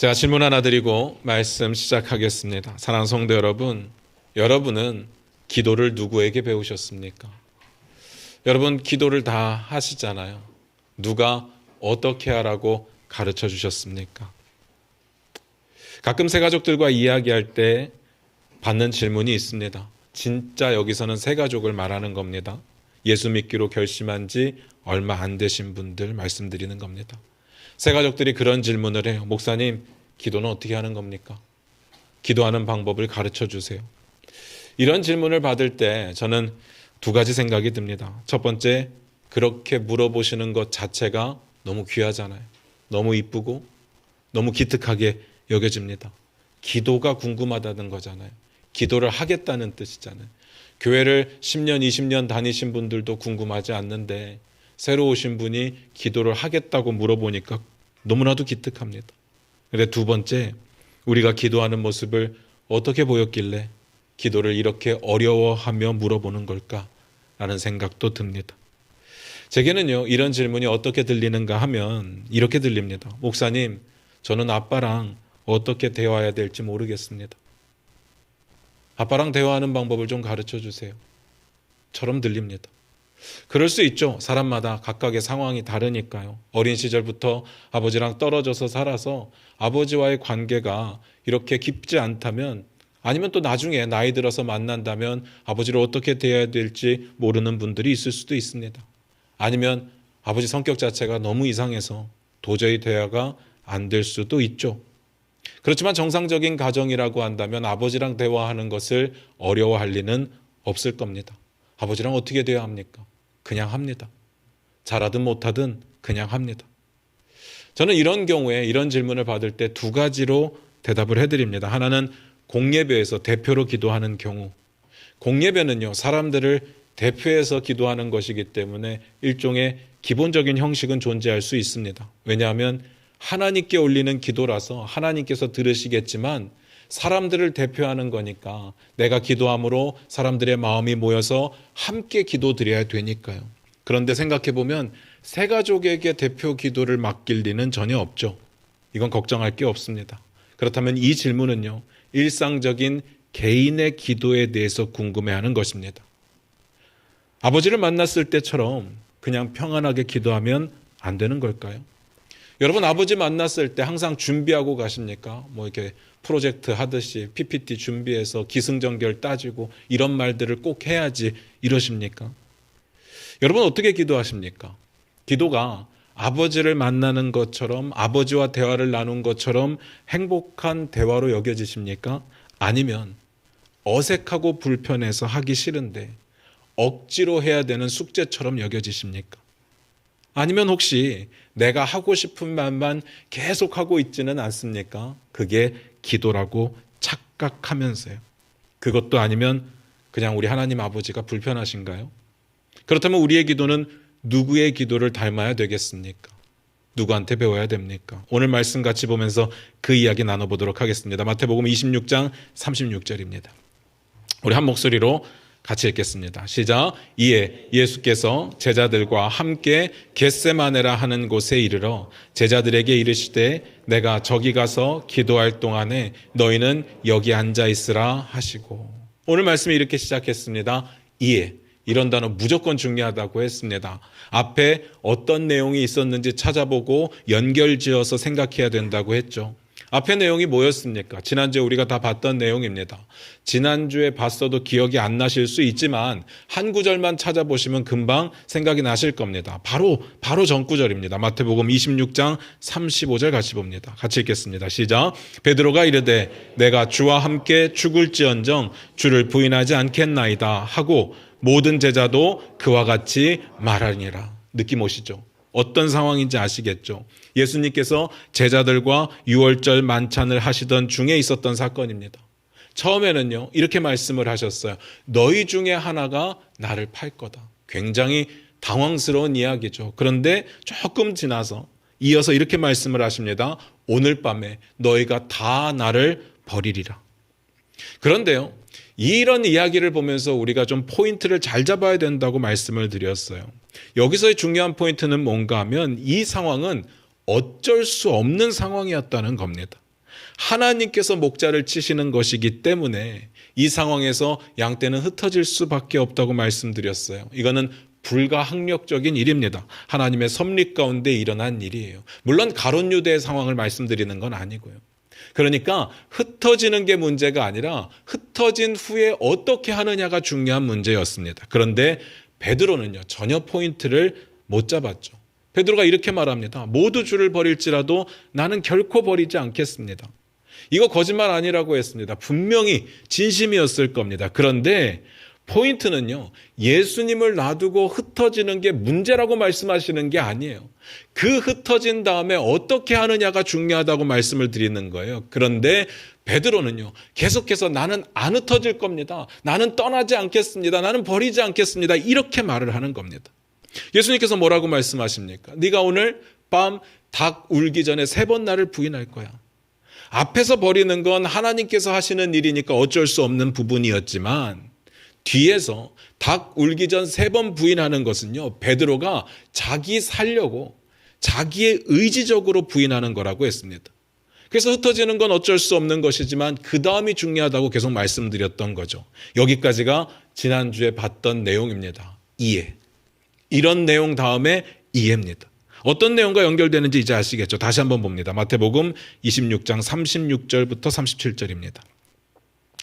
제가 질문 하나 드리고 말씀 시작하겠습니다. 사랑하는 성도 여러분, 여러분은 기도를 누구에게 배우셨습니까? 여러분 기도를 다 하시잖아요. 누가 어떻게 하라고 가르쳐 주셨습니까? 가끔 새가족들과 이야기할 때 받는 질문이 있습니다. 진짜 여기서는 새가족을 말하는 겁니다. 예수 믿기로 결심한 지 얼마 안 되신 분들 말씀드리는 겁니다. 새가족들이 그런 질문을 해요. 목사님, 기도는 어떻게 하는 겁니까? 기도하는 방법을 가르쳐 주세요. 이런 질문을 받을 때 저는 두 가지 생각이 듭니다. 첫 번째, 그렇게 물어보시는 것 자체가 너무 귀하잖아요. 너무 이쁘고 너무 기특하게 여겨집니다. 기도가 궁금하다는 거잖아요. 기도를 하겠다는 뜻이잖아요. 교회를 10년, 20년 다니신 분들도 궁금하지 않는데 새로 오신 분이 기도를 하겠다고 물어보니까 너무나도 기특합니다. 그런데 두 번째, 우리가 기도하는 모습을 어떻게 보였길래 기도를 이렇게 어려워하며 물어보는 걸까라는 생각도 듭니다. 제게는요, 이런 질문이 어떻게 들리는가 하면 이렇게 들립니다. 목사님, 저는 아빠랑 어떻게 대화해야 될지 모르겠습니다. 아빠랑 대화하는 방법을 좀 가르쳐 주세요. 처럼 들립니다. 그럴 수 있죠. 사람마다 각각의 상황이 다르니까요. 어린 시절부터 아버지랑 떨어져서 살아서 아버지와의 관계가 이렇게 깊지 않다면, 아니면 또 나중에 나이 들어서 만난다면 아버지를 어떻게 대해야 될지 모르는 분들이 있을 수도 있습니다. 아니면 아버지 성격 자체가 너무 이상해서 도저히 대화가 안 될 수도 있죠. 그렇지만 정상적인 가정이라고 한다면 아버지랑 대화하는 것을 어려워할 리는 없을 겁니다. 아버지랑 어떻게 대화해야 합니까? 그냥 합니다. 잘하든 못하든 그냥 합니다. 저는 이런 경우에 이런 질문을 받을 때 두 가지로 대답을 해드립니다. 하나는 공예배에서 대표로 기도하는 경우. 공예배는요, 사람들을 대표해서 기도하는 것이기 때문에 일종의 기본적인 형식은 존재할 수 있습니다. 왜냐하면 하나님께 올리는 기도라서 하나님께서 들으시겠지만 사람들을 대표하는 거니까 내가 기도함으로 사람들의 마음이 모여서 함께 기도드려야 되니까요. 그런데 생각해보면 새가족에게 대표 기도를 맡길 리는 전혀 없죠. 이건 걱정할 게 없습니다. 그렇다면 이 질문은요, 일상적인 개인의 기도에 대해서 궁금해하는 것입니다. 아버지를 만났을 때처럼 그냥 평안하게 기도하면 안 되는 걸까요? 여러분, 아버지 만났을 때 항상 준비하고 가십니까? 이렇게 프로젝트 하듯이 PPT 준비해서 기승전결 따지고 이런 말들을 꼭 해야지 이러십니까? 여러분, 어떻게 기도하십니까? 기도가 아버지를 만나는 것처럼, 아버지와 대화를 나눈 것처럼 행복한 대화로 여겨지십니까? 아니면 어색하고 불편해서 하기 싫은데 억지로 해야 되는 숙제처럼 여겨지십니까? 아니면 혹시 내가 하고 싶은 말만 계속 하고 있지는 않습니까? 그게 기도라고 착각하면서요. 그것도 아니면 그냥 우리 하나님 아버지가 불편하신가요? 그렇다면 우리의 기도는 누구의 기도를 닮아야 되겠습니까? 누구한테 배워야 됩니까? 오늘 말씀 같이 보면서 그 이야기 나눠보도록 하겠습니다. 마태복음 26장 36절입니다. 우리 한 목소리로 같이 읽겠습니다. 시작. 이에 예수께서 제자들과 함께 겟세마네라 하는 곳에 이르러 제자들에게 이르시되 내가 저기 가서 기도할 동안에 너희는 여기 앉아 있으라 하시고. 오늘 말씀이 이렇게 시작했습니다. 이에. 이런 단어 무조건 중요하다고 했습니다. 앞에 어떤 내용이 있었는지 찾아보고 연결지어서 생각해야 된다고 했죠. 앞에 내용이 뭐였습니까? 지난주에 우리가 다 봤던 내용입니다. 지난주에 봤어도 기억이 안 나실 수 있지만 한 구절만 찾아보시면 금방 생각이 나실 겁니다. 바로 전 구절입니다. 마태복음 26장 35절 같이 봅니다. 같이 읽겠습니다. 시작. 베드로가 이르되 내가 주와 함께 죽을지언정 주를 부인하지 않겠나이다 하고 모든 제자도 그와 같이 말하니라. 느낌 오시죠? 어떤 상황인지 아시겠죠? 예수님께서 제자들과 유월절 만찬을 하시던 중에 있었던 사건입니다. 처음에는요, 이렇게 말씀을 하셨어요. 너희 중에 하나가 나를 팔 거다. 굉장히 당황스러운 이야기죠. 그런데 조금 지나서 이어서 이렇게 말씀을 하십니다. 오늘 밤에 너희가 다 나를 버리리라. 그런데요, 이런 이야기를 보면서 우리가 좀 포인트를 잘 잡아야 된다고 말씀을 드렸어요. 여기서의 중요한 포인트는 뭔가 하면 이 상황은 어쩔 수 없는 상황이었다는 겁니다. 하나님께서 목자를 치시는 것이기 때문에 이 상황에서 양떼는 흩어질 수밖에 없다고 말씀드렸어요. 이거는 불가항력적인 일입니다. 하나님의 섭리 가운데 일어난 일이에요. 물론 가룟 유대의 상황을 말씀드리는 건 아니고요. 그러니까 흩어지는 게 문제가 아니라 흩어진 후에 어떻게 하느냐가 중요한 문제였습니다. 그런데 베드로는요, 전혀 포인트를 못 잡았죠. 베드로가 이렇게 말합니다. 모두 주를 버릴지라도 나는 결코 버리지 않겠습니다. 이거 거짓말 아니라고 했습니다. 분명히 진심이었을 겁니다. 그런데 포인트는요, 예수님을 놔두고 흩어지는 게 문제라고 말씀하시는 게 아니에요. 그 흩어진 다음에 어떻게 하느냐가 중요하다고 말씀을 드리는 거예요. 그런데 베드로는요, 계속해서 나는 안 흩어질 겁니다. 나는 떠나지 않겠습니다. 나는 버리지 않겠습니다. 이렇게 말을 하는 겁니다. 예수님께서 뭐라고 말씀하십니까? 네가 오늘 밤 닭 울기 전에 3번 나를 부인할 거야. 앞에서 버리는 건 하나님께서 하시는 일이니까 어쩔 수 없는 부분이었지만 뒤에서 닭 울기 전 3번 부인하는 것은요, 베드로가 자기 살려고 자기의 의지적으로 부인하는 거라고 했습니다. 그래서 흩어지는 건 어쩔 수 없는 것이지만 그 다음이 중요하다고 계속 말씀드렸던 거죠. 여기까지가 지난주에 봤던 내용입니다. 이해. 이런 내용 다음에 이해입니다. 어떤 내용과 연결되는지 이제 아시겠죠? 다시 한번 봅니다. 마태복음 26장 36절부터 37절입니다.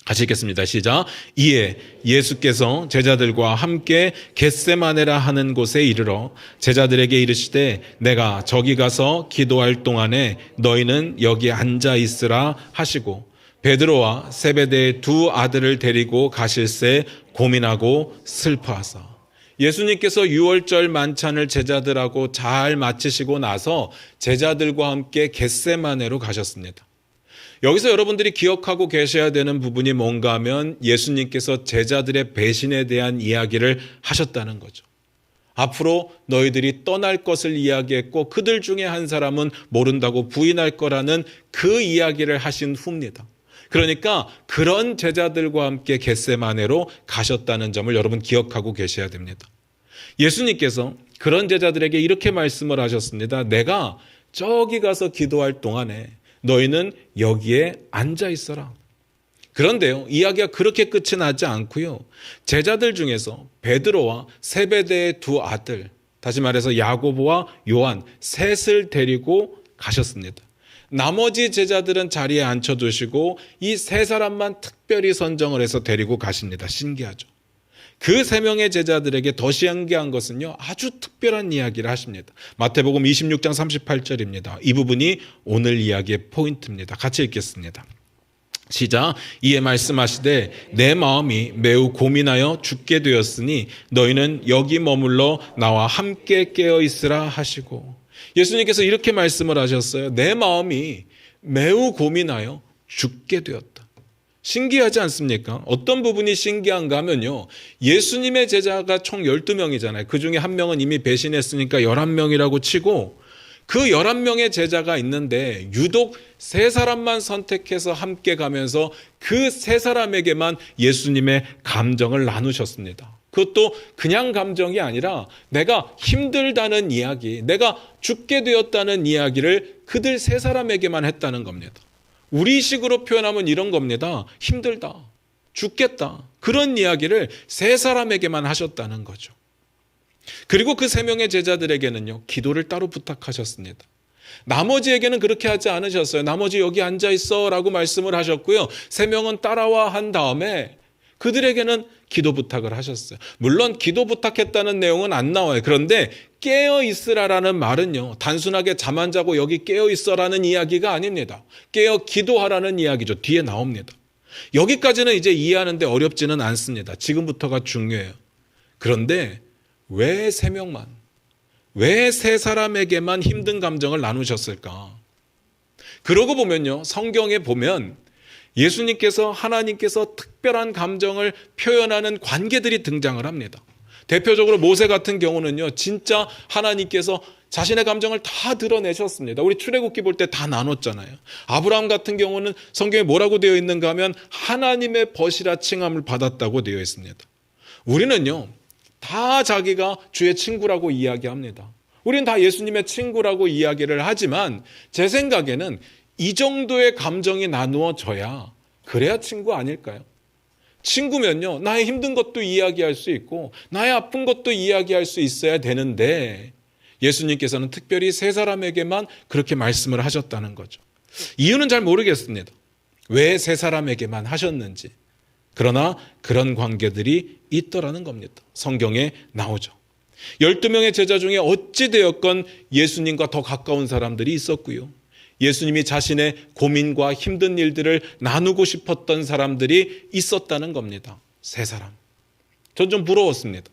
같이 읽겠습니다. 시작. 이에 예수께서 제자들과 함께 겟세마네라 하는 곳에 이르러 제자들에게 이르시되 내가 저기 가서 기도할 동안에 너희는 여기 앉아 있으라 하시고 베드로와 세베대의 2 아들을 데리고 가실새 고민하고 슬퍼하사. 예수님께서 유월절 만찬을 제자들하고 잘 마치시고 나서 제자들과 함께 겟세마네로 가셨습니다. 여기서 여러분들이 기억하고 계셔야 되는 부분이 뭔가 하면 예수님께서 제자들의 배신에 대한 이야기를 하셨다는 거죠. 앞으로 너희들이 떠날 것을 이야기했고 그들 중에 한 사람은 모른다고 부인할 거라는 그 이야기를 하신 후입니다. 그러니까 그런 제자들과 함께 겟세마네로 가셨다는 점을 여러분 기억하고 계셔야 됩니다. 예수님께서 그런 제자들에게 이렇게 말씀을 하셨습니다. 내가 저기 가서 기도할 동안에 너희는 여기에 앉아 있어라. 그런데요, 이야기가 그렇게 끝이 나지 않고요. 제자들 중에서 베드로와 세베대의 2 아들, 다시 말해서 야고보와 요한 셋을 데리고 가셨습니다. 나머지 제자들은 자리에 앉혀두시고 이 3사람만 특별히 선정을 해서 데리고 가십니다. 신기하죠. 그 3명의 제자들에게 더 신기한 것은요, 아주 특별한 이야기를 하십니다. 마태복음 26장 38절입니다. 이 부분이 오늘 이야기의 포인트입니다. 같이 읽겠습니다. 시작. 이에 말씀하시되 내 마음이 매우 고민하여 죽게 되었으니 너희는 여기 머물러 나와 함께 깨어 있으라 하시고. 예수님께서 이렇게 말씀을 하셨어요. 내 마음이 매우 고민하여 죽게 되었다. 신기하지 않습니까? 어떤 부분이 신기한가 하면요, 예수님의 제자가 총 12명이잖아요. 그 중에 한 명은 이미 배신했으니까 11명이라고 치고 그 11명의 제자가 있는데 유독 3사람만 선택해서 함께 가면서 그 3사람에게만 예수님의 감정을 나누셨습니다. 그것도 그냥 감정이 아니라 내가 힘들다는 이야기, 내가 죽게 되었다는 이야기를 그들 3사람에게만 했다는 겁니다. 우리식으로 표현하면 이런 겁니다. 힘들다, 죽겠다, 그런 이야기를 3사람에게만 하셨다는 거죠. 그리고 그 3명의 제자들에게는요, 기도를 따로 부탁하셨습니다. 나머지에게는 그렇게 하지 않으셨어요. 나머지 여기 앉아있어 라고 말씀을 하셨고요. 3명은 따라와 한 다음에 그들에게는 기도 부탁을 하셨어요. 물론 기도 부탁했다는 내용은 안 나와요. 그런데 깨어 있으라라는 말은요, 단순하게 잠 안 자고 여기 깨어 있어라는 이야기가 아닙니다. 깨어 기도하라는 이야기죠. 뒤에 나옵니다. 여기까지는 이제 이해하는데 어렵지는 않습니다. 지금부터가 중요해요. 그런데 왜 3명만, 왜 3사람에게만 힘든 감정을 나누셨을까? 그러고 보면요, 성경에 보면 예수님께서, 하나님께서 특별한 감정을 표현하는 관계들이 등장을 합니다. 대표적으로 모세 같은 경우는요, 진짜 하나님께서 자신의 감정을 다 드러내셨습니다. 우리 출애굽기 볼 때 다 나눴잖아요. 아브라함 같은 경우는 성경에 뭐라고 되어 있는가 하면 하나님의 벗이라 칭함을 받았다고 되어 있습니다. 우리는요, 다 자기가 주의 친구라고 이야기합니다. 우리는 다 예수님의 친구라고 이야기를 하지만 제 생각에는 이 정도의 감정이 나누어져야 그래야 친구 아닐까요? 친구면요, 나의 힘든 것도 이야기할 수 있고 나의 아픈 것도 이야기할 수 있어야 되는데 예수님께서는 특별히 세 사람에게만 그렇게 말씀을 하셨다는 거죠. 이유는 잘 모르겠습니다. 왜 세 사람에게만 하셨는지. 그러나 그런 관계들이 있더라는 겁니다. 성경에 나오죠. 12명의 제자 중에 어찌되었건 예수님과 더 가까운 사람들이 있었고요. 예수님이 자신의 고민과 힘든 일들을 나누고 싶었던 사람들이 있었다는 겁니다. 세 사람. 전 좀 부러웠습니다.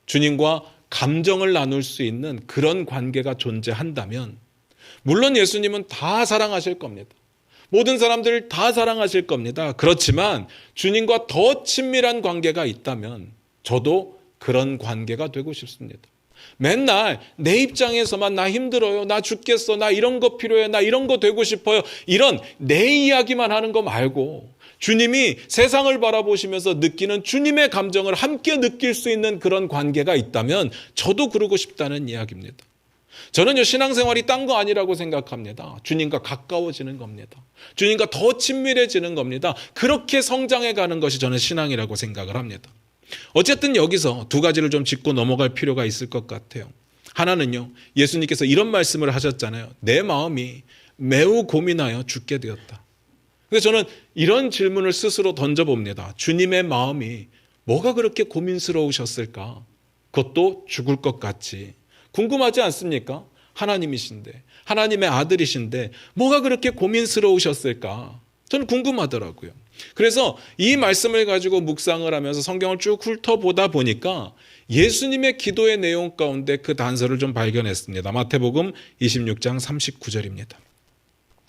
주님과 감정을 나눌 수 있는 그런 관계가 존재한다면 물론 예수님은 다 사랑하실 겁니다. 모든 사람들을 다 사랑하실 겁니다. 그렇지만 주님과 더 친밀한 관계가 있다면 저도 그런 관계가 되고 싶습니다. 맨날 내 입장에서만 나 힘들어요, 나 죽겠어, 나 이런 거 필요해, 나 이런 거 되고 싶어요, 이런 내 이야기만 하는 거 말고 주님이 세상을 바라보시면서 느끼는 주님의 감정을 함께 느낄 수 있는 그런 관계가 있다면 저도 그러고 싶다는 이야기입니다. 저는요, 신앙생활이 딴 거 아니라고 생각합니다. 주님과 가까워지는 겁니다. 주님과 더 친밀해지는 겁니다. 그렇게 성장해 가는 것이 저는 신앙이라고 생각을 합니다. 어쨌든 여기서 두 가지를 좀 짚고 넘어갈 필요가 있을 것 같아요. 하나는요, 예수님께서 이런 말씀을 하셨잖아요. 내 마음이 매우 고민하여 죽게 되었다. 그래서 저는 이런 질문을 스스로 던져봅니다. 주님의 마음이 뭐가 그렇게 고민스러우셨을까? 그것도 죽을 것 같이. 궁금하지 않습니까? 하나님이신데, 하나님의 아들이신데 뭐가 그렇게 고민스러우셨을까? 저는 궁금하더라고요. 그래서 이 말씀을 가지고 묵상을 하면서 성경을 쭉 훑어보다 보니까 예수님의 기도의 내용 가운데 그 단서를 좀 발견했습니다. 마태복음 26장 39절입니다.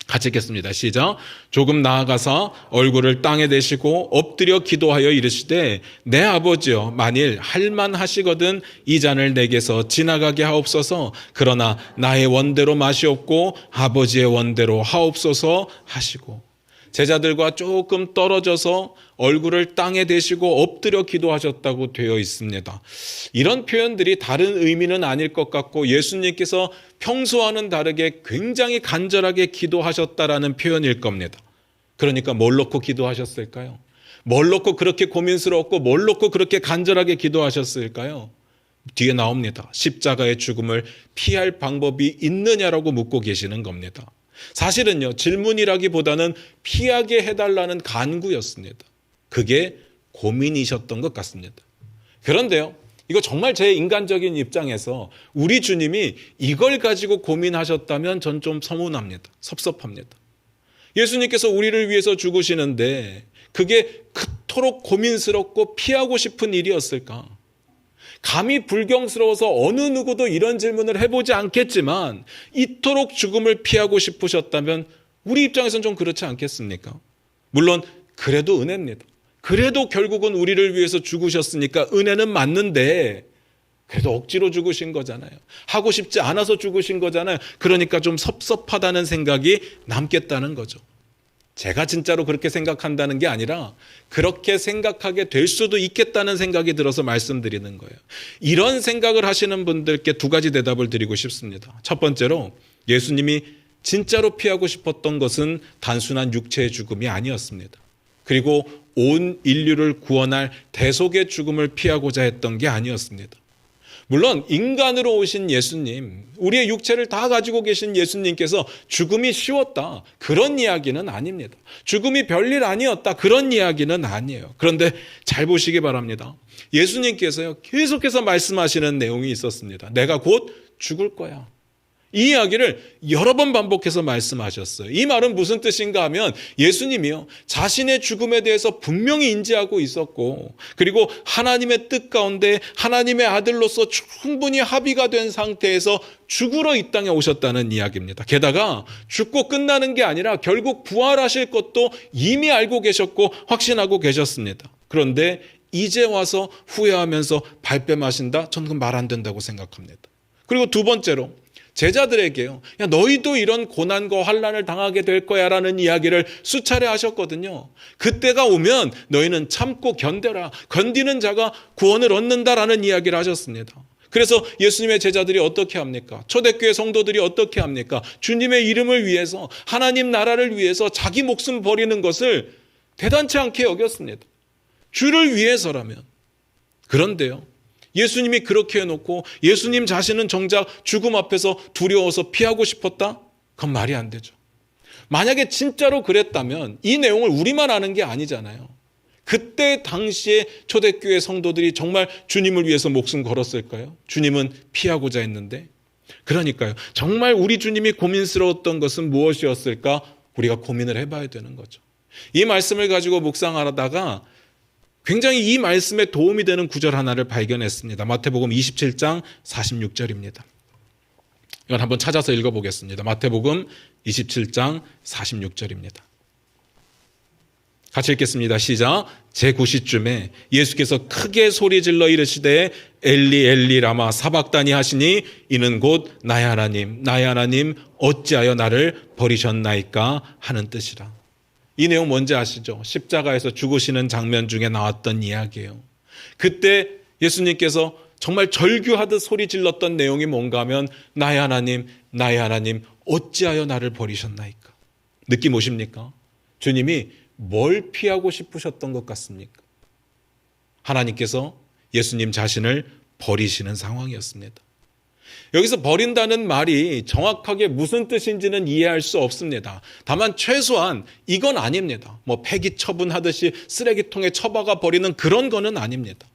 같이 읽겠습니다. 시작. 조금 나아가서 얼굴을 땅에 대시고 엎드려 기도하여 이르시되 내 아버지여, 만일 할만하시거든 이 잔을 내게서 지나가게 하옵소서. 그러나 나의 원대로 마시옵고 아버지의 원대로 하옵소서 하시고. 제자들과 조금 떨어져서 얼굴을 땅에 대시고 엎드려 기도하셨다고 되어 있습니다. 이런 표현들이 다른 의미는 아닐 것 같고 예수님께서 평소와는 다르게 굉장히 간절하게 기도하셨다라는 표현일 겁니다. 그러니까 뭘 놓고 기도하셨을까요? 뭘 놓고 그렇게 고민스러웠고 뭘 놓고 그렇게 간절하게 기도하셨을까요? 뒤에 나옵니다. 십자가의 죽음을 피할 방법이 있느냐라고 묻고 계시는 겁니다. 사실은요, 질문이라기보다는 피하게 해달라는 간구였습니다. 그게 고민이셨던 것 같습니다. 그런데요, 이거 정말 제 인간적인 입장에서 우리 주님이 이걸 가지고 고민하셨다면 전 좀 서운합니다. 섭섭합니다. 예수님께서 우리를 위해서 죽으시는데 그게 그토록 고민스럽고 피하고 싶은 일이었을까? 감히 불경스러워서 어느 누구도 이런 질문을 해보지 않겠지만 이토록 죽음을 피하고 싶으셨다면 우리 입장에서는 좀 그렇지 않겠습니까? 물론 그래도 은혜입니다. 그래도 결국은 우리를 위해서 죽으셨으니까 은혜는 맞는데 그래도 억지로 죽으신 거잖아요. 하고 싶지 않아서 죽으신 거잖아요. 그러니까 좀 섭섭하다는 생각이 남겠다는 거죠. 제가 진짜로 그렇게 생각한다는 게 아니라 그렇게 생각하게 될 수도 있겠다는 생각이 들어서 말씀드리는 거예요. 이런 생각을 하시는 분들께 두 가지 대답을 드리고 싶습니다. 첫 번째로 예수님이 진짜로 피하고 싶었던 것은 단순한 육체의 죽음이 아니었습니다. 그리고 온 인류를 구원할 대속의 죽음을 피하고자 했던 게 아니었습니다. 물론 인간으로 오신 예수님, 우리의 육체를 다 가지고 계신 예수님께서 죽음이 쉬웠다, 그런 이야기는 아닙니다. 죽음이 별일 아니었다, 그런 이야기는 아니에요. 그런데 잘 보시기 바랍니다. 예수님께서요, 계속해서 말씀하시는 내용이 있었습니다. 내가 곧 죽을 거야. 이 이야기를 여러 번 반복해서 말씀하셨어요. 이 말은 무슨 뜻인가 하면 예수님이요, 자신의 죽음에 대해서 분명히 인지하고 있었고, 그리고 하나님의 뜻 가운데 하나님의 아들로서 충분히 합의가 된 상태에서 죽으러 이 땅에 오셨다는 이야기입니다. 게다가 죽고 끝나는 게 아니라 결국 부활하실 것도 이미 알고 계셨고 확신하고 계셨습니다. 그런데 이제 와서 후회하면서 발뺌하신다? 저는 그건 말 안 된다고 생각합니다. 그리고 두 번째로 제자들에게요, 야, 너희도 이런 고난과 환난을 당하게 될 거야 라는 이야기를 수차례 하셨거든요. 그때가 오면 너희는 참고 견뎌라. 견디는 자가 구원을 얻는다라는 이야기를 하셨습니다. 그래서 예수님의 제자들이 어떻게 합니까? 초대교회 성도들이 어떻게 합니까? 주님의 이름을 위해서, 하나님 나라를 위해서 자기 목숨 버리는 것을 대단치 않게 여겼습니다. 주를 위해서라면. 그런데요, 예수님이 그렇게 해놓고 예수님 자신은 정작 죽음 앞에서 두려워서 피하고 싶었다? 그건 말이 안 되죠. 만약에 진짜로 그랬다면 이 내용을 우리만 아는 게 아니잖아요. 그때 당시에 초대교회 성도들이 정말 주님을 위해서 목숨 걸었을까요? 주님은 피하고자 했는데. 그러니까요, 정말 우리 주님이 고민스러웠던 것은 무엇이었을까? 우리가 고민을 해봐야 되는 거죠. 이 말씀을 가지고 묵상하다가 굉장히 이 말씀에 도움이 되는 구절 하나를 발견했습니다. 마태복음 27장 46절입니다. 이건 한번 찾아서 읽어보겠습니다. 마태복음 27장 46절입니다. 같이 읽겠습니다. 시작. 제9시쯤에 예수께서 크게 소리질러 이르시되 엘리 엘리 라마 사박다니 하시니 이는 곧 나의 하나님 나의 하나님 어찌하여 나를 버리셨나이까 하는 뜻이라. 이 내용 뭔지 아시죠? 십자가에서 죽으시는 장면 중에 나왔던 이야기예요. 그때 예수님께서 정말 절규하듯 소리 질렀던 내용이 뭔가 하면 나의 하나님 어찌하여 나를 버리셨나이까. 느낌 오십니까? 주님이 뭘 피하고 싶으셨던 것 같습니까? 하나님께서 예수님 자신을 버리시는 상황이었습니다. 여기서 버린다는 말이 정확하게 무슨 뜻인지는 이해할 수 없습니다. 다만 최소한 이건 아닙니다. 뭐 폐기 처분하듯이 쓰레기통에 처박아 버리는 그런 거는 아닙니다.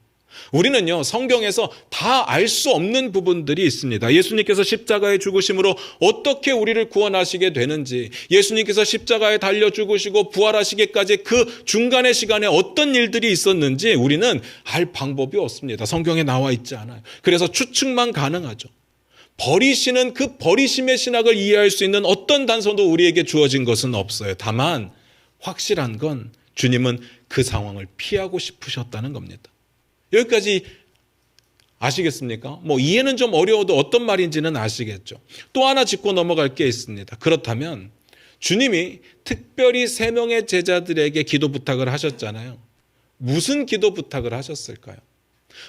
우리는요, 성경에서 다 알 수 없는 부분들이 있습니다. 예수님께서 십자가에 죽으심으로 어떻게 우리를 구원하시게 되는지, 예수님께서 십자가에 달려 죽으시고 부활하시기까지 그 중간의 시간에 어떤 일들이 있었는지 우리는 알 방법이 없습니다. 성경에 나와 있지 않아요. 그래서 추측만 가능하죠. 버리시는 그 버리심의 신학을 이해할 수 있는 어떤 단서도 우리에게 주어진 것은 없어요. 다만 확실한 건 주님은 그 상황을 피하고 싶으셨다는 겁니다. 여기까지 아시겠습니까? 뭐 이해는 좀 어려워도 어떤 말인지는 아시겠죠. 또 하나 짚고 넘어갈 게 있습니다. 그렇다면 주님이 특별히 3명의 제자들에게 기도 부탁을 하셨잖아요. 무슨 기도 부탁을 하셨을까요?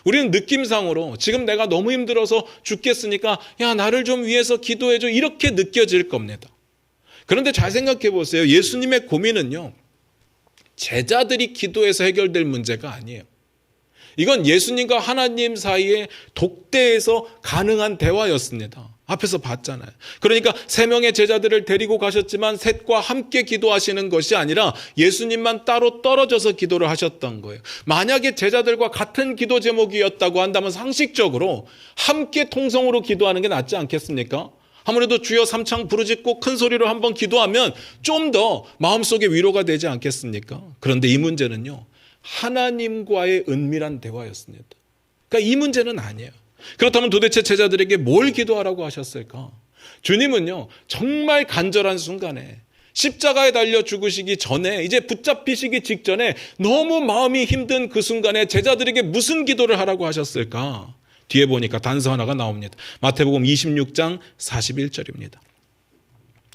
우리는 느낌상으로 지금 내가 너무 힘들어서 죽겠으니까 야 나를 좀 위해서 기도해줘 이렇게 느껴질 겁니다. 그런데 잘 생각해 보세요. 예수님의 고민은요, 제자들이 기도해서 해결될 문제가 아니에요. 이건 예수님과 하나님 사이에 독대에서 가능한 대화였습니다. 앞에서 봤잖아요. 그러니까 3명의 제자들을 데리고 가셨지만 셋과 함께 기도하시는 것이 아니라 예수님만 따로 떨어져서 기도를 하셨던 거예요. 만약에 제자들과 같은 기도 제목이었다고 한다면 상식적으로 함께 통성으로 기도하는 게 낫지 않겠습니까? 아무래도 주여 삼창 부르짖고 큰 소리로 한번 기도하면 좀 더 마음속에 위로가 되지 않겠습니까? 그런데 이 문제는요, 하나님과의 은밀한 대화였습니다. 그러니까 이 문제는 아니에요. 그렇다면 도대체 제자들에게 뭘 기도하라고 하셨을까? 주님은요, 정말 간절한 순간에 십자가에 달려 죽으시기 전에, 이제 붙잡히시기 직전에 너무 마음이 힘든 그 순간에 제자들에게 무슨 기도를 하라고 하셨을까? 뒤에 보니까 단서 하나가 나옵니다. 마태복음 26장 41절입니다.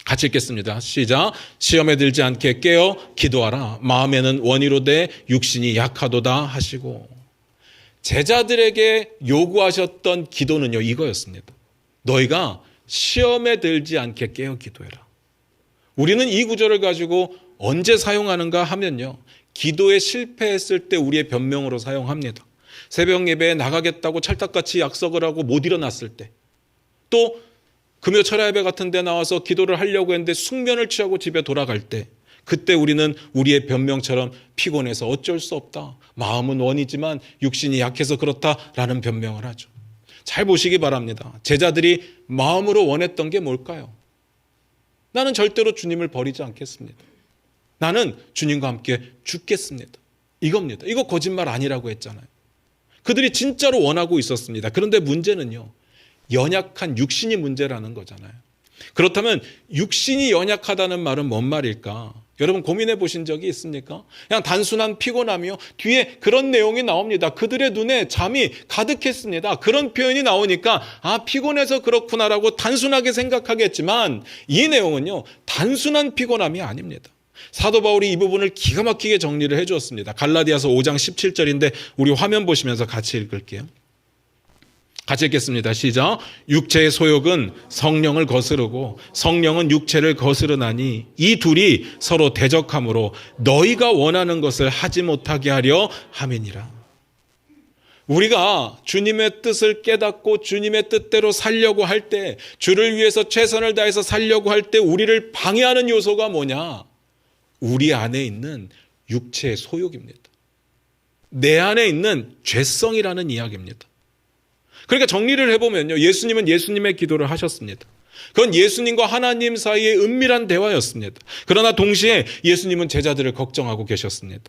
같이 읽겠습니다. 시작. 시험에 들지 않게 깨어 기도하라. 마음에는 원이로되 육신이 약하도다 하시고. 제자들에게 요구하셨던 기도는요, 이거였습니다. 너희가 시험에 들지 않게 깨어 기도해라. 우리는 이 구절을 가지고 언제 사용하는가 하면요, 기도에 실패했을 때 우리의 변명으로 사용합니다. 새벽 예배에 나가겠다고 찰떡같이 약속을 하고 못 일어났을 때, 또 금요 철야 예배 같은 데 나와서 기도를 하려고 했는데 숙면을 취하고 집에 돌아갈 때, 그때 우리는 우리의 변명처럼 피곤해서 어쩔 수 없다, 마음은 원이지만 육신이 약해서 그렇다라는 변명을 하죠. 잘 보시기 바랍니다. 제자들이 마음으로 원했던 게 뭘까요? 나는 절대로 주님을 버리지 않겠습니다. 나는 주님과 함께 죽겠습니다. 이겁니다. 이거 거짓말 아니라고 했잖아요. 그들이 진짜로 원하고 있었습니다. 그런데 문제는요, 연약한 육신이 문제라는 거잖아요. 그렇다면 육신이 연약하다는 말은 뭔 말일까? 여러분 고민해 보신 적이 있습니까? 그냥 단순한 피곤함이요? 뒤에 그런 내용이 나옵니다. 그들의 눈에 잠이 가득했습니다. 그런 표현이 나오니까 아, 피곤해서 그렇구나라고 단순하게 생각하겠지만 이 내용은요, 단순한 피곤함이 아닙니다. 사도 바울이 이 부분을 기가 막히게 정리를 해 주었습니다. 갈라디아서 5장 17절인데 우리 화면 보시면서 같이 읽을게요. 같이 읽겠습니다. 시작. 육체의 소욕은 성령을 거스르고 성령은 육체를 거스르나니 이 둘이 서로 대적함으로 너희가 원하는 것을 하지 못하게 하려 함이니라. 우리가 주님의 뜻을 깨닫고 주님의 뜻대로 살려고 할 때, 주를 위해서 최선을 다해서 살려고 할 때 우리를 방해하는 요소가 뭐냐? 우리 안에 있는 육체의 소욕입니다. 내 안에 있는 죄성이라는 이야기입니다. 그러니까 정리를 해보면요, 예수님은 예수님의 기도를 하셨습니다. 그건 예수님과 하나님 사이의 은밀한 대화였습니다. 그러나 동시에 예수님은 제자들을 걱정하고 계셨습니다.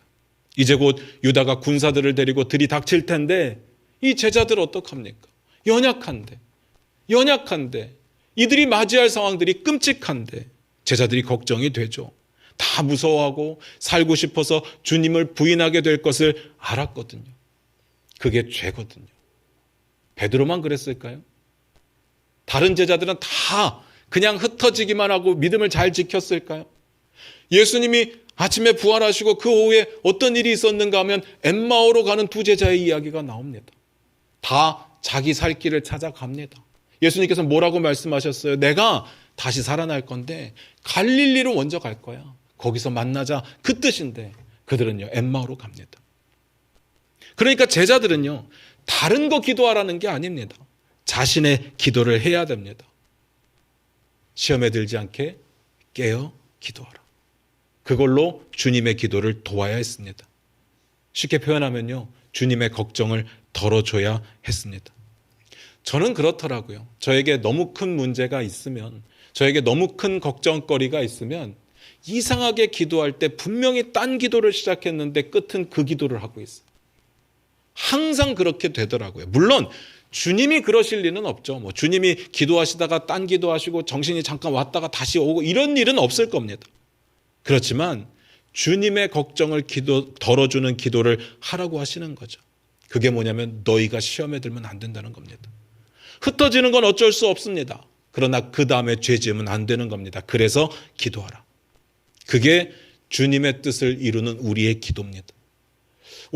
이제 곧 유다가 군사들을 데리고 들이닥칠 텐데 이 제자들 어떡합니까? 연약한데 이들이 맞이할 상황들이 끔찍한데 제자들이 걱정이 되죠. 다 무서워하고 살고 싶어서 주님을 부인하게 될 것을 알았거든요. 그게 죄거든요. 베드로만 그랬을까요? 다른 제자들은 다 그냥 흩어지기만 하고 믿음을 잘 지켰을까요? 예수님이 아침에 부활하시고 그 오후에 어떤 일이 있었는가 하면 엠마오로 가는 두 제자의 이야기가 나옵니다. 다 자기 살 길을 찾아갑니다. 예수님께서 뭐라고 말씀하셨어요? 내가 다시 살아날 건데 갈릴리로 먼저 갈 거야. 거기서 만나자, 그 뜻인데 그들은요 엠마오로 갑니다. 그러니까 제자들은요 다른 거 기도하라는 게 아닙니다. 자신의 기도를 해야 됩니다. 시험에 들지 않게 깨어 기도하라. 그걸로 주님의 기도를 도와야 했습니다. 쉽게 표현하면요, 주님의 걱정을 덜어줘야 했습니다. 저는 그렇더라고요. 저에게 너무 큰 문제가 있으면, 저에게 너무 큰 걱정거리가 있으면 이상하게 기도할 때 분명히 딴 기도를 시작했는데 끝은 그 기도를 하고 있어요. 항상 그렇게 되더라고요. 물론 주님이 그러실 리는 없죠. 주님이 기도하시다가 딴 기도하시고 정신이 잠깐 왔다가 다시 오고 이런 일은 없을 겁니다. 그렇지만 주님의 걱정을 덜어주는 기도를 하라고 하시는 거죠. 그게 뭐냐면 너희가 시험에 들면 안 된다는 겁니다. 흩어지는 건 어쩔 수 없습니다. 그러나 그 다음에 죄 지으면 안 되는 겁니다. 그래서 기도하라. 그게 주님의 뜻을 이루는 우리의 기도입니다.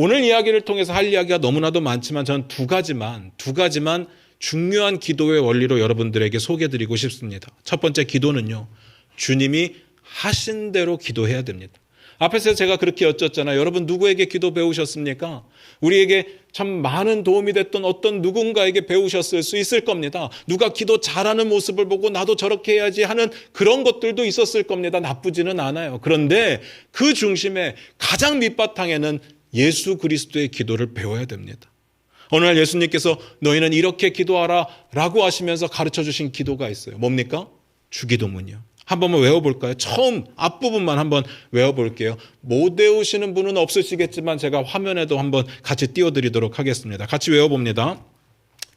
오늘 이야기를 통해서 할 이야기가 너무나도 많지만 저는 두 가지만 중요한 기도의 원리로 여러분들에게 소개해드리고 싶습니다. 첫 번째 기도는요, 주님이 하신 대로 기도해야 됩니다. 앞에서 제가 그렇게 여쭙잖아요. 여러분 누구에게 기도 배우셨습니까? 우리에게 참 많은 도움이 됐던 어떤 누군가에게 배우셨을 수 있을 겁니다. 누가 기도 잘하는 모습을 보고 나도 저렇게 해야지 하는 그런 것들도 있었을 겁니다. 나쁘지는 않아요. 그런데 그 중심에 가장 밑바탕에는 예수 그리스도의 기도를 배워야 됩니다. 어느 날 예수님께서 너희는 이렇게 기도하라 라고 하시면서 가르쳐 주신 기도가 있어요. 뭡니까? 주기도문이요. 한 번만 외워볼까요? 처음 앞부분만 한번 외워볼게요. 못 외우시는 분은 없으시겠지만 제가 화면에도 한번 같이 띄워드리도록 하겠습니다. 같이 외워봅니다.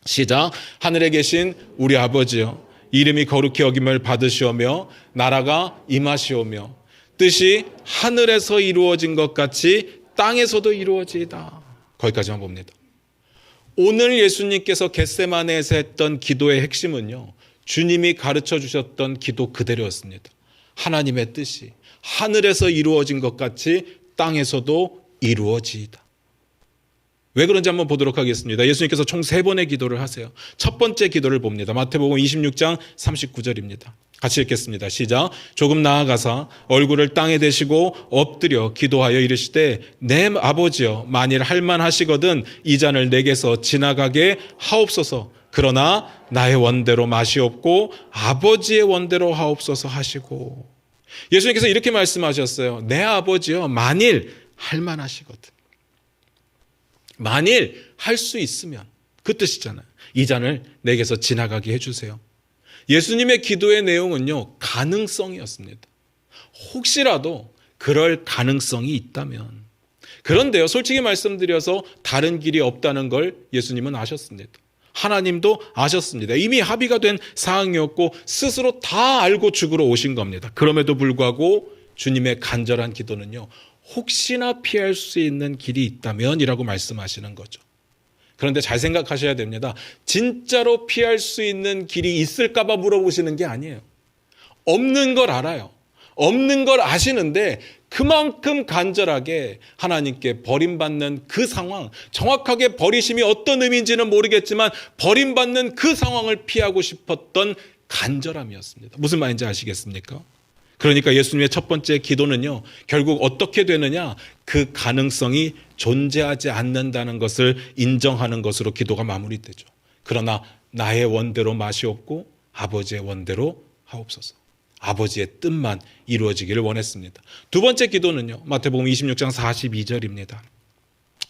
시작. 하늘에 계신 우리 아버지여, 이름이 거룩히 여김을 받으시오며 나라가 임하시오며 뜻이 하늘에서 이루어진 것 같이 땅에서도 이루어지이다. 거기까지만 봅니다. 오늘 예수님께서 겟세마네에서 했던 기도의 핵심은요, 주님이 가르쳐 주셨던 기도 그대로였습니다. 하나님의 뜻이 하늘에서 이루어진 것 같이 땅에서도 이루어지이다. 왜 그런지 한번 보도록 하겠습니다. 예수님께서 총 3번의 기도를 하세요. 첫 번째 기도를 봅니다. 마태복음 26장 39절입니다. 같이 읽겠습니다. 시작. 조금 나아가사 얼굴을 땅에 대시고 엎드려 기도하여 이르시되 내 아버지여, 만일 할만하시거든 이 잔을 내게서 지나가게 하옵소서. 그러나 나의 원대로 마시옵고 아버지의 원대로 하옵소서 하시고. 예수님께서 이렇게 말씀하셨어요. 내 아버지여, 만일 할만하시거든, 만일 할 수 있으면, 그 뜻이잖아요. 이 잔을 내게서 지나가게 해주세요. 예수님의 기도의 내용은요, 가능성이었습니다. 혹시라도 그럴 가능성이 있다면. 그런데요, 솔직히 말씀드려서 다른 길이 없다는 걸 예수님은 아셨습니다. 하나님도 아셨습니다. 이미 합의가 된 사항이었고 스스로 다 알고 죽으러 오신 겁니다. 그럼에도 불구하고 주님의 간절한 기도는요, 혹시나 피할 수 있는 길이 있다면 이라고 말씀하시는 거죠. 그런데 잘 생각하셔야 됩니다. 진짜로 피할 수 있는 길이 있을까 봐 물어보시는 게 아니에요. 없는 걸 알아요. 없는 걸 아시는데 그만큼 간절하게 하나님께 버림받는 그 상황, 정확하게 버리심이 어떤 의미인지는 모르겠지만 버림받는 그 상황을 피하고 싶었던 간절함이었습니다. 무슨 말인지 아시겠습니까? 그러니까 예수님의 첫 번째 기도는요, 결국 어떻게 되느냐? 그 가능성이 존재하지 않는다는 것을 인정하는 것으로 기도가 마무리되죠. 그러나 나의 원대로 마시옵고 아버지의 원대로 하옵소서. 아버지의 뜻만 이루어지기를 원했습니다. 두 번째 기도는요, 마태복음 26장 42절입니다.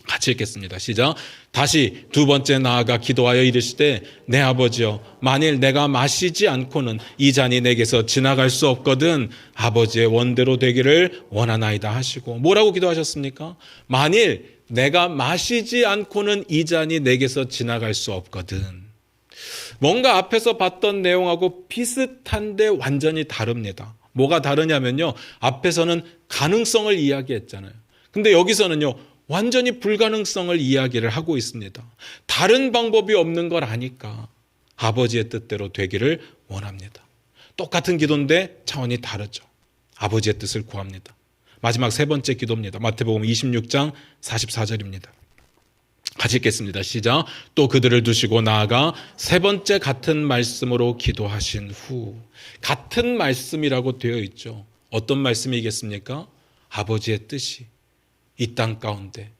같이 읽겠습니다. 시작. 다시 두 번째 나아가 기도하여 이르시되 내 아버지여, 만일 내가 마시지 않고는 이 잔이 내게서 지나갈 수 없거든 아버지의 원대로 되기를 원하나이다 하시고, 뭐라고 기도하셨습니까? 만일 내가 마시지 않고는 이 잔이 내게서 지나갈 수 없거든. 뭔가 앞에서 봤던 내용하고 비슷한데 완전히 다릅니다. 뭐가 다르냐면요, 앞에서는 가능성을 이야기했잖아요. 근데 여기서는요, 완전히 불가능성을 이야기를 하고 있습니다. 다른 방법이 없는 걸 아니까 아버지의 뜻대로 되기를 원합니다. 똑같은 기도인데 차원이 다르죠. 아버지의 뜻을 구합니다. 마지막 세 번째 기도입니다. 마태복음 26장 44절입니다. 같이 읽겠습니다. 시작. 또 그들을 두시고 나아가 세 번째 같은 말씀으로 기도하신 후. 같은 말씀이라고 되어 있죠. 어떤 말씀이겠습니까? 아버지의 뜻이 이 땅 가운데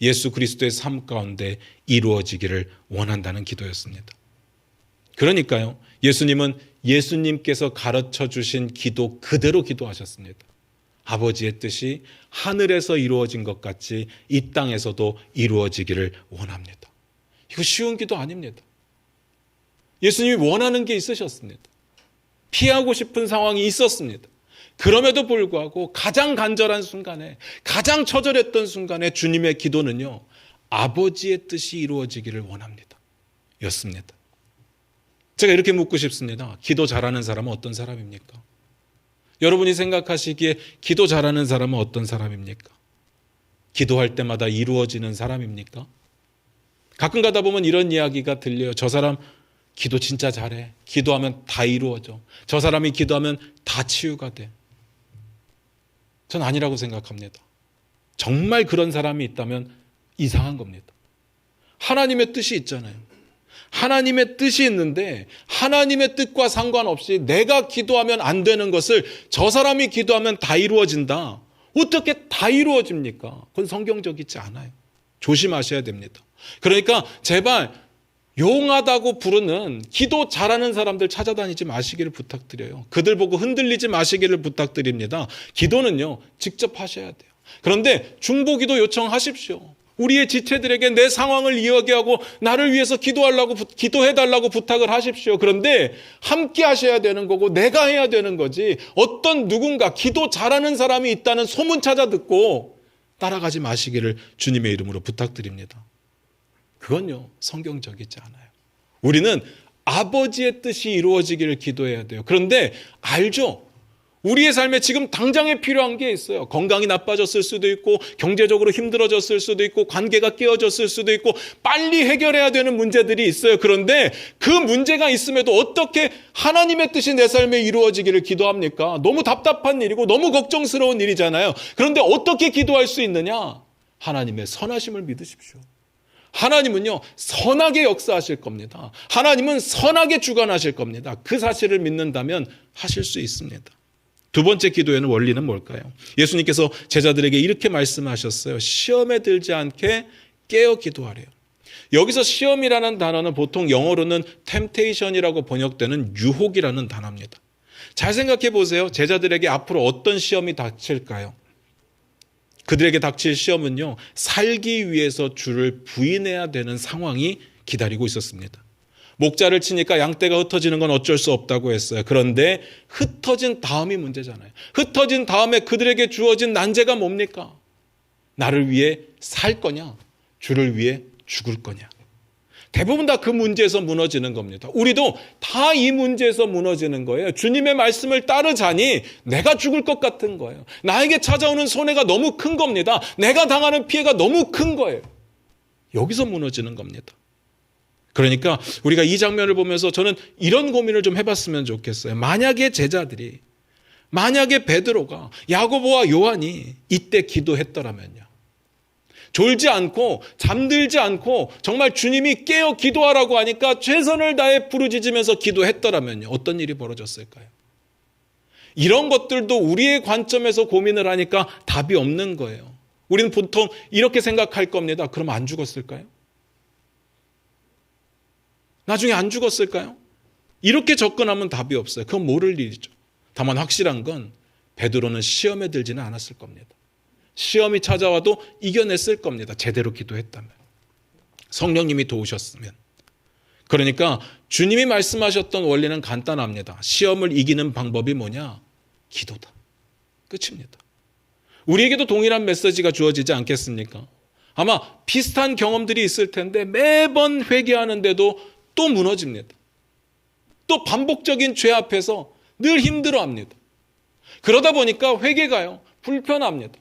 예수 그리스도의 삶 가운데 이루어지기를 원한다는 기도였습니다. 그러니까요, 예수님은 예수님께서 가르쳐 주신 기도 그대로 기도하셨습니다. 아버지의 뜻이 하늘에서 이루어진 것 같이 이 땅에서도 이루어지기를 원합니다. 이거 쉬운 기도 아닙니다. 예수님이 원하는 게 있으셨습니다. 피하고 싶은 상황이 있었습니다. 그럼에도 불구하고 가장 간절한 순간에, 가장 처절했던 순간에 주님의 기도는요, 아버지의 뜻이 이루어지기를 원합니다. 였습니다. 제가 이렇게 묻고 싶습니다. 기도 잘하는 사람은 어떤 사람입니까? 여러분이 생각하시기에 기도 잘하는 사람은 어떤 사람입니까? 기도할 때마다 이루어지는 사람입니까? 가끔 가다 보면 이런 이야기가 들려요. 저 사람 기도 진짜 잘해. 기도하면 다 이루어져. 저 사람이 기도하면 다 치유가 돼. 전 아니라고 생각합니다. 정말 그런 사람이 있다면 이상한 겁니다. 하나님의 뜻이 있잖아요. 하나님의 뜻이 있는데 하나님의 뜻과 상관없이 내가 기도하면 안 되는 것을 저 사람이 기도하면 다 이루어진다. 어떻게 다 이루어집니까? 그건 성경적이지 않아요. 조심하셔야 됩니다. 그러니까 제발 용하다고 부르는 기도 잘하는 사람들 찾아다니지 마시기를 부탁드려요. 그들 보고 흔들리지 마시기를 부탁드립니다. 기도는요, 직접 하셔야 돼요. 그런데 중보기도 요청하십시오. 우리의 지체들에게 내 상황을 이야기하고 나를 위해서 기도해달라고 부탁을 하십시오. 그런데 함께 하셔야 되는 거고 내가 해야 되는 거지, 어떤 누군가 기도 잘하는 사람이 있다는 소문 찾아 듣고 따라가지 마시기를 주님의 이름으로 부탁드립니다. 그건요, 성경적이지 않아요. 우리는 아버지의 뜻이 이루어지기를 기도해야 돼요. 그런데 알죠? 우리의 삶에 지금 당장에 필요한 게 있어요. 건강이 나빠졌을 수도 있고, 경제적으로 힘들어졌을 수도 있고, 관계가 깨어졌을 수도 있고, 빨리 해결해야 되는 문제들이 있어요. 그런데 그 문제가 있음에도 어떻게 하나님의 뜻이 내 삶에 이루어지기를 기도합니까? 너무 답답한 일이고 너무 걱정스러운 일이잖아요. 그런데 어떻게 기도할 수 있느냐? 하나님의 선하심을 믿으십시오. 하나님은요, 선하게 역사하실 겁니다. 하나님은 선하게 주관하실 겁니다. 그 사실을 믿는다면 하실 수 있습니다. 두 번째 기도에는 원리는 뭘까요? 예수님께서 제자들에게 이렇게 말씀하셨어요. 시험에 들지 않게 깨어 기도하래요. 여기서 시험이라는 단어는 보통 영어로는 temptation이라고 번역되는 유혹이라는 단어입니다. 잘 생각해 보세요. 제자들에게 앞으로 어떤 시험이 닥칠까요? 그들에게 닥칠 시험은요, 살기 위해서 주를 부인해야 되는 상황이 기다리고 있었습니다. 목자를 치니까 양떼가 흩어지는 건 어쩔 수 없다고 했어요. 그런데 흩어진 다음이 문제잖아요. 흩어진 다음에 그들에게 주어진 난제가 뭡니까? 나를 위해 살 거냐? 주를 위해 죽을 거냐? 대부분 다 그 문제에서 무너지는 겁니다. 우리도 다 이 문제에서 무너지는 거예요. 주님의 말씀을 따르자니 내가 죽을 것 같은 거예요. 나에게 찾아오는 손해가 너무 큰 겁니다. 내가 당하는 피해가 너무 큰 거예요. 여기서 무너지는 겁니다. 그러니까 우리가 이 장면을 보면서 저는 이런 고민을 좀 해봤으면 좋겠어요. 만약에 제자들이 만약에 베드로가 야고보와 요한이 이때 기도했더라면요. 졸지 않고 잠들지 않고 정말 주님이 깨어 기도하라고 하니까 최선을 다해 부르짖으면서 기도했더라면요. 어떤 일이 벌어졌을까요? 이런 것들도 우리의 관점에서 고민을 하니까 답이 없는 거예요. 우리는 보통 이렇게 생각할 겁니다. 그럼 안 죽었을까요? 나중에 안 죽었을까요? 이렇게 접근하면 답이 없어요. 그건 모를 일이죠. 다만 확실한 건 베드로는 시험에 들지는 않았을 겁니다. 시험이 찾아와도 이겨냈을 겁니다. 제대로 기도했다면. 성령님이 도우셨으면. 그러니까 주님이 말씀하셨던 원리는 간단합니다. 시험을 이기는 방법이 뭐냐? 기도다. 끝입니다. 우리에게도 동일한 메시지가 주어지지 않겠습니까? 아마 비슷한 경험들이 있을 텐데 매번 회개하는데도 또 무너집니다. 또 반복적인 죄 앞에서 늘 힘들어합니다. 그러다 보니까 회개가요, 불편합니다.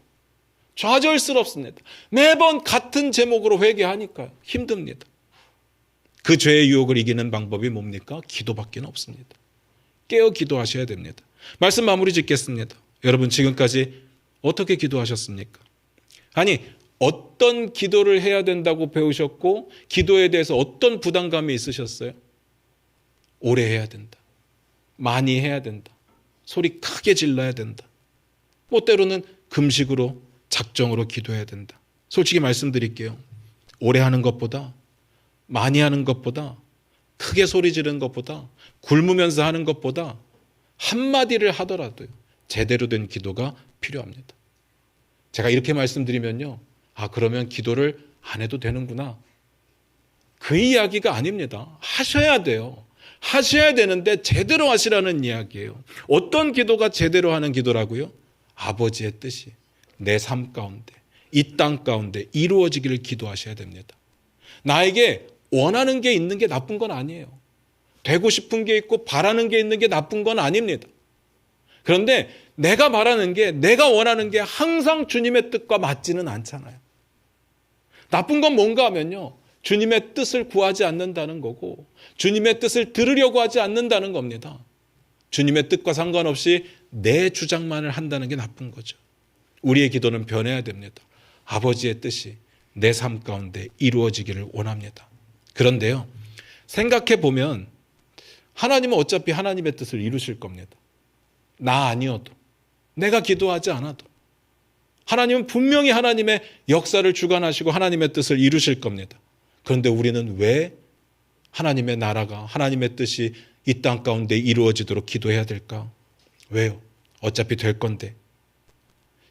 좌절스럽습니다. 매번 같은 제목으로 회개하니까요, 힘듭니다. 그 죄의 유혹을 이기는 방법이 뭡니까? 기도밖에 없습니다. 깨어 기도하셔야 됩니다. 말씀 마무리 짓겠습니다. 여러분 지금까지 어떻게 기도하셨습니까? 아니, 어떤 기도를 해야 된다고 배우셨고 기도에 대해서 어떤 부담감이 있으셨어요? 오래 해야 된다. 많이 해야 된다. 소리 크게 질러야 된다. 뭐 때로는 금식으로 작정으로 기도해야 된다. 솔직히 말씀드릴게요. 오래 하는 것보다, 많이 하는 것보다, 크게 소리 지르는 것보다, 굶으면서 하는 것보다 한마디를 하더라도요, 제대로 된 기도가 필요합니다. 제가 이렇게 말씀드리면요, 그러면 기도를 안 해도 되는구나, 그 이야기가 아닙니다. 하셔야 돼요. 하셔야 되는데 제대로 하시라는 이야기예요. 어떤 기도가 제대로 하는 기도라고요? 아버지의 뜻이 내 삶 가운데, 이 땅 가운데 이루어지기를 기도하셔야 됩니다. 나에게 원하는 게 있는 게 나쁜 건 아니에요. 되고 싶은 게 있고 바라는 게 있는 게 나쁜 건 아닙니다. 그런데 내가 바라는 게, 내가 원하는 게 항상 주님의 뜻과 맞지는 않잖아요. 나쁜 건 뭔가 하면요, 주님의 뜻을 구하지 않는다는 거고 주님의 뜻을 들으려고 하지 않는다는 겁니다. 주님의 뜻과 상관없이 내 주장만을 한다는 게 나쁜 거죠. 우리의 기도는 변해야 됩니다. 아버지의 뜻이 내 삶 가운데 이루어지기를 원합니다. 그런데요, 생각해 보면 하나님은 어차피 하나님의 뜻을 이루실 겁니다. 나 아니어도, 내가 기도하지 않아도 하나님은 분명히 하나님의 역사를 주관하시고 하나님의 뜻을 이루실 겁니다. 그런데 우리는 왜 하나님의 나라가, 하나님의 뜻이 이 땅 가운데 이루어지도록 기도해야 될까? 왜요? 어차피 될 건데.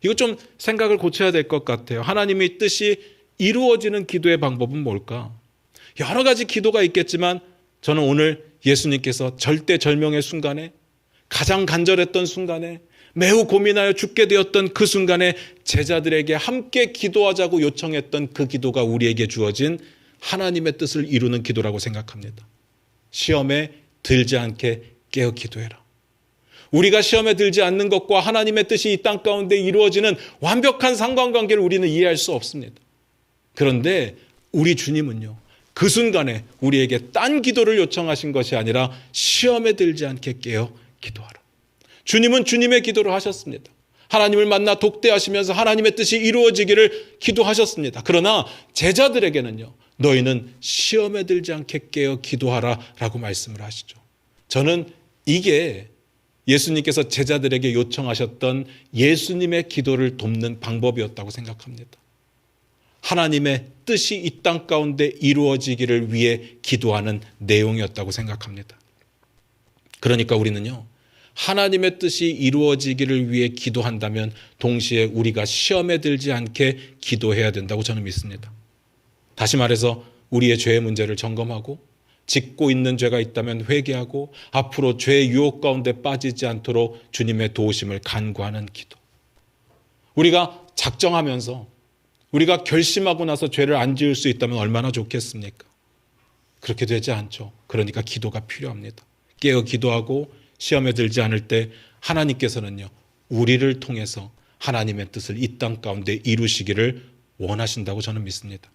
이거 좀 생각을 고쳐야 될 것 같아요. 하나님의 뜻이 이루어지는 기도의 방법은 뭘까? 여러 가지 기도가 있겠지만 저는 오늘 예수님께서 절대절명의 순간에, 가장 간절했던 순간에, 매우 고민하여 죽게 되었던 그 순간에 제자들에게 함께 기도하자고 요청했던 그 기도가 우리에게 주어진 하나님의 뜻을 이루는 기도라고 생각합니다. 시험에 들지 않게 깨어 기도해라. 우리가 시험에 들지 않는 것과 하나님의 뜻이 이 땅 가운데 이루어지는 완벽한 상관관계를 우리는 이해할 수 없습니다. 그런데 우리 주님은요, 그 순간에 우리에게 딴 기도를 요청하신 것이 아니라 시험에 들지 않게 깨어 기도하라. 주님은 주님의 기도를 하셨습니다. 하나님을 만나 독대하시면서 하나님의 뜻이 이루어지기를 기도하셨습니다. 그러나 제자들에게는요, 너희는 시험에 들지 않게 깨어 기도하라 라고 말씀을 하시죠. 저는 이게 예수님께서 제자들에게 요청하셨던 예수님의 기도를 돕는 방법이었다고 생각합니다. 하나님의 뜻이 이 땅 가운데 이루어지기를 위해 기도하는 내용이었다고 생각합니다. 그러니까 우리는요, 하나님의 뜻이 이루어지기를 위해 기도한다면 동시에 우리가 시험에 들지 않게 기도해야 된다고 저는 믿습니다. 다시 말해서 우리의 죄의 문제를 점검하고 짓고 있는 죄가 있다면 회개하고 앞으로 죄의 유혹 가운데 빠지지 않도록 주님의 도우심을 간구하는 기도. 우리가 작정하면서 우리가 결심하고 나서 죄를 안 지을 수 있다면 얼마나 좋겠습니까? 그렇게 되지 않죠. 그러니까 기도가 필요합니다. 깨어 기도하고 시험에 들지 않을 때 하나님께서는요, 우리를 통해서 하나님의 뜻을 이 땅 가운데 이루시기를 원하신다고 저는 믿습니다.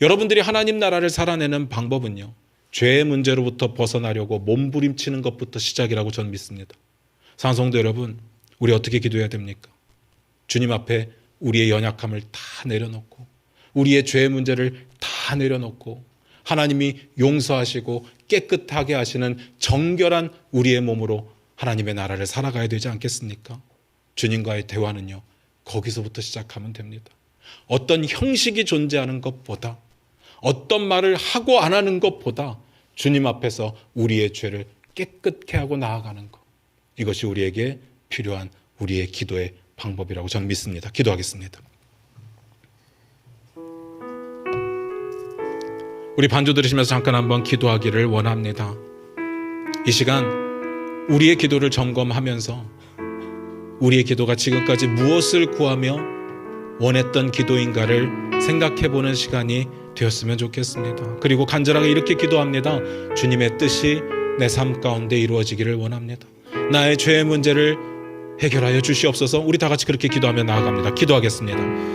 여러분들이 하나님 나라를 살아내는 방법은요, 죄의 문제로부터 벗어나려고 몸부림치는 것부터 시작이라고 저는 믿습니다. 사랑하는 성도 여러분, 우리 어떻게 기도해야 됩니까? 주님 앞에 우리의 연약함을 다 내려놓고 우리의 죄의 문제를 다 내려놓고 하나님이 용서하시고 깨끗하게 하시는 정결한 우리의 몸으로 하나님의 나라를 살아가야 되지 않겠습니까? 주님과의 대화는요, 거기서부터 시작하면 됩니다. 어떤 형식이 존재하는 것보다, 어떤 말을 하고 안 하는 것보다 주님 앞에서 우리의 죄를 깨끗게 하고 나아가는 것, 이것이 우리에게 필요한 우리의 기도의 방법이라고 저는 믿습니다. 기도하겠습니다. 우리 반주 들으시면서 잠깐 한번 기도하기를 원합니다. 이 시간 우리의 기도를 점검하면서 우리의 기도가 지금까지 무엇을 구하며 원했던 기도인가를 생각해보는 시간이 되었으면 좋겠습니다. 그리고 간절하게 이렇게 기도합니다. 주님의 뜻이 내 삶 가운데 이루어지기를 원합니다. 나의 죄의 문제를 해결하여 주시옵소서. 우리 다 같이 그렇게 기도하며 나아갑니다. 기도하겠습니다.